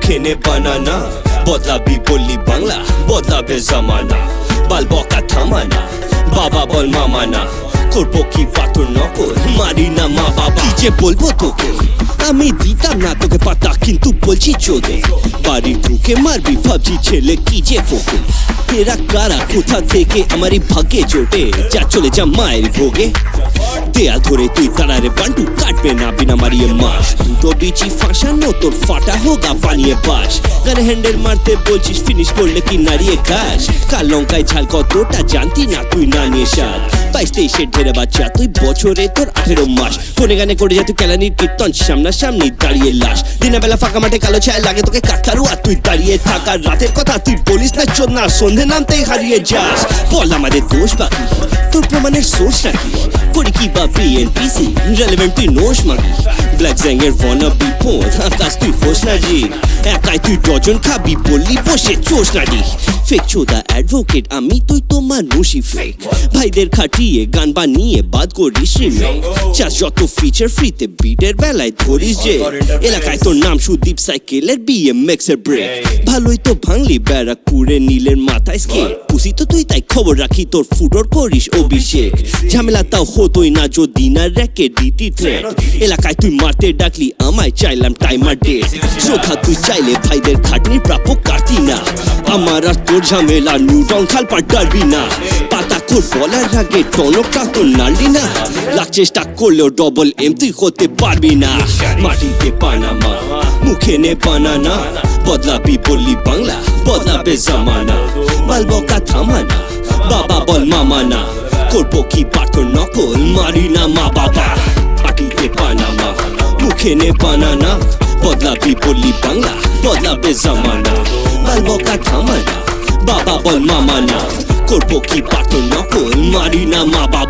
মুখে নে বানানা বদলাবি বললি বাংলা বদলাবে জামানা বাল বকা থামানা বাবা বল মামানা করবো কি পাথর নকল মারি না মা বাবা কি যে বলবো তোকে আমি দিতাম না তোকে পাতা কিন্তু বলছি চোদে বাড়ি ঢুকে মারবি ভাবছি ছেলে কি যে ফোকে এরা কারা কোথা থেকে আমারই ভাগ্যে জোটে যা চলে যা মায়ের ভোগে দেয়াল ধরে তুই তারারে বান্টু কাটবে না বিনা মারিয়ে মাস দুটো বিচি ফাঁসানো তোর ফাটা হোগা বানিয়ে বাস গানে হ্যান্ডেল মারতে বলছিস ফিনিশ করলে কি নাড়িয়ে খাস কাল লঙ্কায় ঝাল কতটা জানতি না তুই না নিয়ে সাত 22-23 ঢেরে বাচ্চা তুই বছরে তোর 18 মাস ফোনে গানে করে যা তুই কেলানির কীর্তন সামনাসামনি দাঁড়িয়ে লাশ দিনের বেলা ফাঁকা মাঠে কালো ছায়া লাগে তোকে কাটারু আর তুই দাঁড়িয়ে থাকার রাতের কথা তুই বলিস না চোদ না সন্ধে নামতেই হারিয়ে যাস বল আমাদের দোষ বাকি তোর প্রমাণের সোর্স নাকি করি কি বা বিএনপিসি রেলেভেন্ট তুই নোস মাগি ব্ল্যাক জ্যাংয়ের ওয়ানাবি পোঁত আকাশ তুই হোস না জি একাই তুই ডজন খাবি বললি বসে চোষ না দি ফেক চোদা অ্যাডভোকেট আমি তুই তো মানুষই ফেক ভাইদের খাটিয়ে গান বানিয়ে বাদ করিস রিমেক চাস যত ফিচার ফ্রিতে বিটের বেলায় ধরিস যে এলাকায় তোর নাম সুদীপ সাইকেলের BMX এর ব্রেক ভালোই তো ভাঙলি ব্যারাকপুরে নীলের মাথায় স্কেট পুষি তো তুই তাই খবর রাখি তোর ফুটোর করিস অভিষেক ঝামেলা তাও হতোই না যদি না র্যাকে ডিটি থ্রেট এলাকায় তুই মারতে ডাকলি আমায় চাইলাম টাইমার ডেট শ্রদ্ধা তুই চাইলে ভাইদের খাটনির প্রাপ্য কাটি না আমার আর তোর ঝামেলা নিউটন খাল পাল্টাবি না পাতা খোর বলার আগে টনকটা তো নাড়লি না লাখ চেষ্টা করলেও ডবল এম তুই হতে পারবি না মাটিতে পানামা মুখে নে বানানা বদলাবি বললি বাংলা বদলাবে জামানা বাল বকা থামানা বাবা বল মামানা করবো কি পাথর নকল মারি না মা বাবা মাটিতে পানামা মুখে নে বানানা বদলাবি বললি বাংলা বদলাবে জামানা বাল বকা থামানা বাবা বল মামানা করবো কি পাথর নকল মারি না মা বাবা